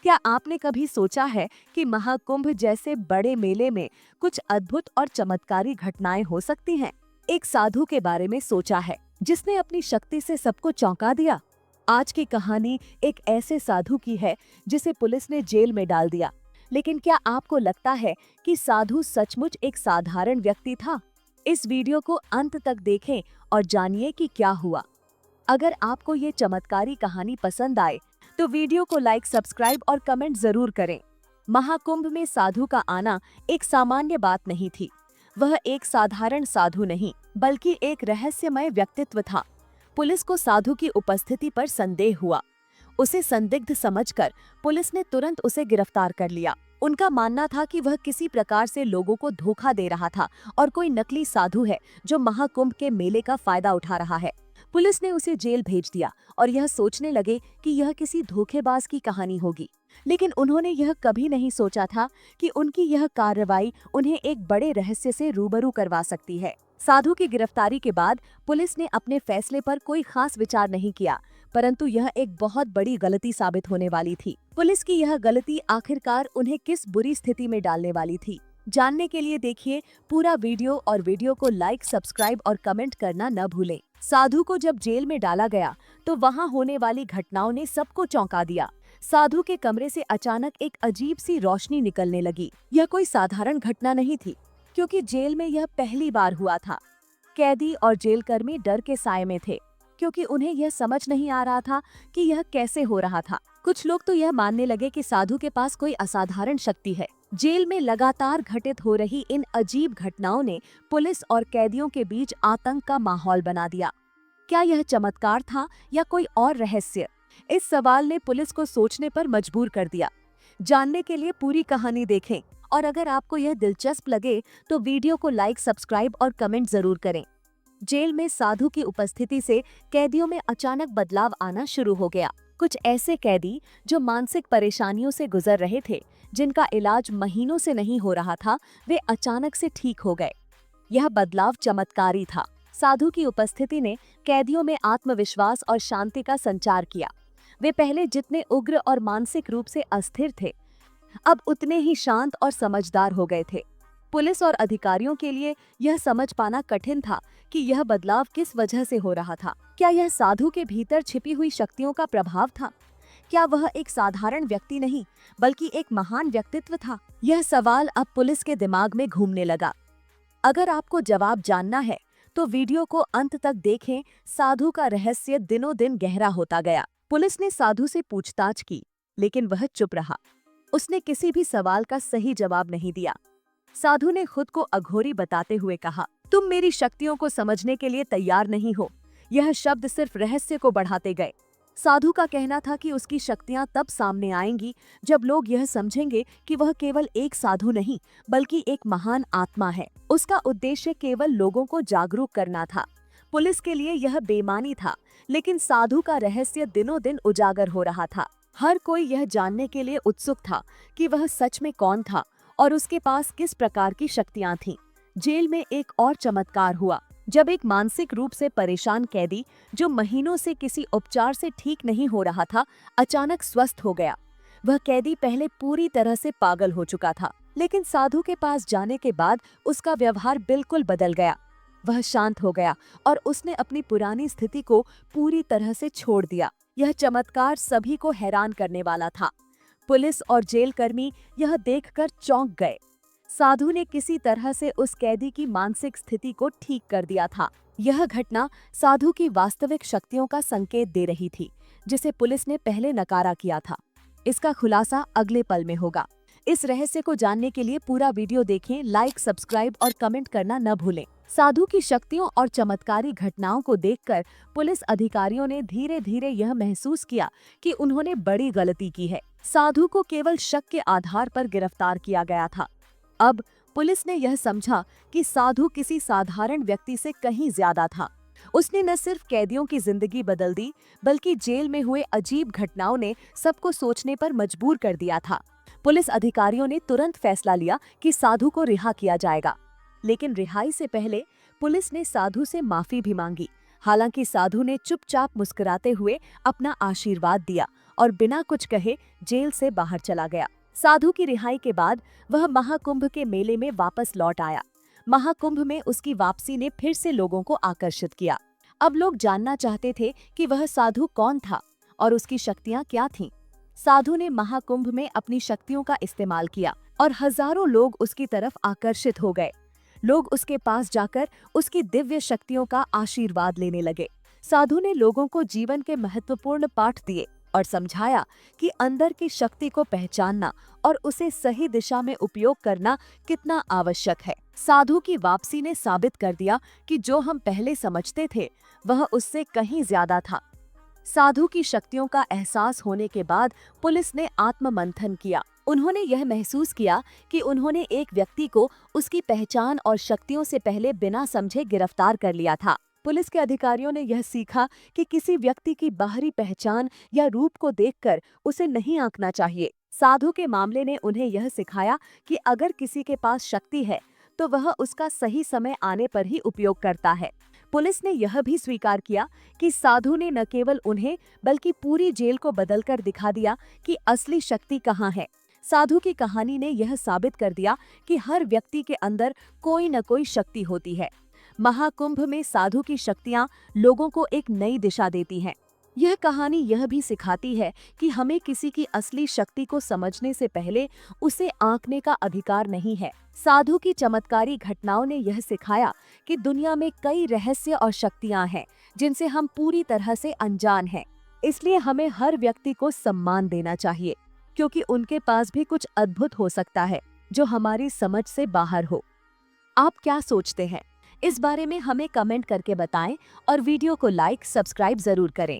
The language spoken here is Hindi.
क्या आपने कभी सोचा है कि महाकुंभ जैसे बड़े मेले में कुछ अद्भुत और चमत्कारी घटनाएं हो सकती हैं? एक साधु के बारे में सोचा है जिसने अपनी शक्ति से सबको चौंका दिया। आज की कहानी एक ऐसे साधु की है जिसे पुलिस ने जेल में डाल दिया। लेकिन क्या आपको लगता है कि साधु सचमुच एक साधारण व्यक्ति था? इस वीडियो को अंत तक देखें और जानिए कि क्या हुआ। अगर आपको ये चमत्कारी कहानी पसंद आए तो वीडियो को लाइक, सब्सक्राइब और कमेंट जरूर करें। महाकुंभ में साधु का आना एक सामान्य बात नहीं थी। वह एक साधारण साधु नहीं बल्कि एक रहस्यमय व्यक्तित्व था। पुलिस को साधु की उपस्थिति पर संदेह हुआ। उसे संदिग्ध समझकर पुलिस ने तुरंत उसे गिरफ्तार कर लिया। उनका मानना था कि वह किसी प्रकार से लोगों को धोखा दे रहा था और कोई नकली साधु है जो महाकुंभ के मेले का फायदा उठा रहा है। पुलिस ने उसे जेल भेज दिया और यह सोचने लगे कि यह किसी धोखेबाज की कहानी होगी। लेकिन उन्होंने यह कभी नहीं सोचा था कि उनकी यह कार्रवाई उन्हें एक बड़े रहस्य से रूबरू करवा सकती है। साधु की गिरफ्तारी के बाद पुलिस ने अपने फैसले पर कोई खास विचार नहीं किया, परंतु यह एक बहुत बड़ी गलती साबित होने वाली थी। पुलिस की यह गलती आखिरकार उन्हें किस बुरी स्थिति में डालने वाली थी, जानने के लिए देखिए पूरा वीडियो और वीडियो को लाइक, सब्सक्राइब और कमेंट करना न भूलें। साधु को जब जेल में डाला गया तो वहां होने वाली घटनाओं ने सबको चौंका दिया। साधु के कमरे से अचानक एक अजीब सी रोशनी निकलने लगी। यह कोई साधारण घटना नहीं थी, क्योंकि जेल में यह पहली बार हुआ था। कैदी और जेलकर्मी डर के साए में थे, क्योंकि उन्हें यह समझ नहीं आ रहा था कि यह कैसे हो रहा था। कुछ लोग तो यह मानने लगे कि साधु के पास कोई असाधारण शक्ति है। जेल में लगातार घटित हो रही इन अजीब घटनाओं ने पुलिस और कैदियों के बीच आतंक का माहौल बना दिया। क्या यह चमत्कार था या कोई और रहस्य? इस सवाल ने पुलिस को सोचने पर मजबूर कर दिया। जानने के लिए पूरी कहानी देखें और अगर आपको यह दिलचस्प लगे तो वीडियो को लाइक, सब्सक्राइब और कमेंट जरूर करें। जेल में साधु की उपस्थिति से कैदियों में अचानक बदलाव आना शुरू हो गया। कुछ ऐसे कैदी जो मानसिक परेशानियों से गुजर रहे थे, जिनका इलाज महीनों से नहीं हो रहा था, वे अचानक से ठीक हो गए। यह बदलाव चमत्कारी था। साधु की उपस्थिति ने कैदियों में आत्मविश्वास और शांति का संचार किया। वे पहले जितने उग्र और मानसिक रूप से अस्थिर थे, अब उतने ही शांत और समझदार हो गए थे। पुलिस और अधिकारियों के लिए यह समझ पाना कठिन था कि यह बदलाव किस वजह से हो रहा था। क्या यह साधु के भीतर छिपी हुई शक्तियों का प्रभाव था? क्या वह एक साधारण व्यक्ति नहीं बल्कि एक महान व्यक्तित्व था? यह सवाल अब पुलिस के दिमाग में घूमने लगा। अगर आपको जवाब जानना है तो वीडियो को अंत तक देखें। साधु का रहस्य दिनों दिन गहरा होता गया। पुलिस ने साधु से पूछताछ की, लेकिन वह चुप रहा। उसने किसी भी सवाल का सही जवाब नहीं दिया। साधु ने खुद को अघोरी बताते हुए कहा, तुम मेरी शक्तियों को समझने के लिए तैयार नहीं हो। यह शब्द सिर्फ रहस्य को बढ़ाते गए। साधु का कहना था कि उसकी शक्तियां तब सामने आएंगी जब लोग यह समझेंगे कि वह केवल एक साधु नहीं बल्कि एक महान आत्मा है। उसका उद्देश्य केवल लोगों को जागरूक करना था। पुलिस के लिए यह बेईमानी था, लेकिन साधु का रहस्य दिनों दिन उजागर हो रहा था। हर कोई यह जानने के लिए उत्सुक था कि वह सच में कौन था और उसके पास किस प्रकार की शक्तियां थीं। जेल में एक और चमत्कार हुआ, जब एक मानसिक रूप से परेशान कैदी जो महीनों से किसी उपचार से ठीक नहीं हो रहा था, अचानक स्वस्थ हो गया। वह कैदी पहले पूरी तरह से पागल हो चुका था, लेकिन साधु के पास जाने के बाद उसका व्यवहार बिल्कुल बदल गया। वह शांत हो गया और उसने अपनी पुरानी स्थिति को पूरी तरह से छोड़ दिया। यह चमत्कार सभी को हैरान करने वाला था। पुलिस और जेल कर्मी यह देखकर चौंक गए। साधु ने किसी तरह से उस कैदी की मानसिक स्थिति को ठीक कर दिया था। यह घटना साधु की वास्तविक शक्तियों का संकेत दे रही थी, जिसे पुलिस ने पहले नकारा किया था। इसका खुलासा अगले पल में होगा। इस रहस्य को जानने के लिए पूरा वीडियो देखें, लाइक, सब्सक्राइब और कमेंट करना न भूलें। साधु की शक्तियों और चमत्कारी घटनाओं को देखकर पुलिस अधिकारियों ने धीरे धीरे यह महसूस किया कि उन्होंने बड़ी गलती की है। साधु को केवल शक के आधार पर गिरफ्तार किया गया था। अब पुलिस ने यह समझा कि साधु किसी साधारण व्यक्ति से कहीं ज्यादा था। उसने न सिर्फ कैदियों की जिंदगी बदल दी, बल्कि जेल में हुए अजीब घटनाओं ने सबको सोचने पर मजबूर कर दिया था। पुलिस अधिकारियों ने तुरंत फैसला लिया कि साधु को रिहा किया जाएगा, लेकिन रिहाई से पहले पुलिस ने साधु से माफी भी मांगी। हालांकि साधु ने चुपचाप मुस्कुराते हुए अपना आशीर्वाद दिया और बिना कुछ कहे जेल से बाहर चला गया। साधु की रिहाई के बाद वह महाकुंभ के मेले में वापस लौट आया। महाकुंभ में उसकी वापसी ने फिर से लोगों को आकर्षित किया। अब लोग जानना चाहते थे कि वह साधु कौन था और उसकी शक्तियां क्या थीं। साधु ने महाकुंभ में अपनी शक्तियों का इस्तेमाल किया और हजारों लोग उसकी तरफ आकर्षित हो गए। लोग उसके पास जाकर उसकी दिव्य शक्तियों का आशीर्वाद लेने लगे। साधु ने लोगों को जीवन के महत्वपूर्ण पाठ दिए और समझाया कि अंदर की शक्ति को पहचानना और उसे सही दिशा में उपयोग करना कितना आवश्यक है। साधु की वापसी ने साबित कर दिया कि जो हम पहले समझते थे वह उससे कहीं ज्यादा था। साधु की शक्तियों का एहसास होने के बाद पुलिस ने आत्ममंथन किया। उन्होंने यह महसूस किया कि उन्होंने एक व्यक्ति को उसकी पहचान और शक्तियों से पहले बिना समझे गिरफ्तार कर लिया था। पुलिस के अधिकारियों ने यह सीखा कि किसी व्यक्ति की बाहरी पहचान या रूप को देखकर उसे नहीं आंकना चाहिए। साधु के मामले ने उन्हें यह सिखाया कि अगर किसी के पास शक्ति है तो वह उसका सही समय आने पर ही उपयोग करता है। पुलिस ने यह भी स्वीकार किया कि साधु ने न केवल उन्हें बल्कि पूरी जेल को बदलकर दिखा दिया कि असली शक्ति कहाँ है। साधु की कहानी ने यह साबित कर दिया कि हर व्यक्ति के अंदर कोई न कोई शक्ति होती है। महाकुंभ में साधु की शक्तियां लोगों को एक नई दिशा देती हैं। यह कहानी यह भी सिखाती है कि हमें किसी की असली शक्ति को समझने से पहले उसे आंकने का अधिकार नहीं है। साधु की चमत्कारी घटनाओं ने यह सिखाया कि दुनिया में कई रहस्य और शक्तियां हैं जिनसे हम पूरी तरह से अनजान हैं। इसलिए हमें हर व्यक्ति को सम्मान देना चाहिए, क्योंकि उनके पास भी कुछ अद्भुत हो सकता है जो हमारी समझ से बाहर हो। आप क्या सोचते हैं? इस बारे में हमें कमेंट करके बताएं और वीडियो को लाइक, सब्सक्राइब जरूर करें।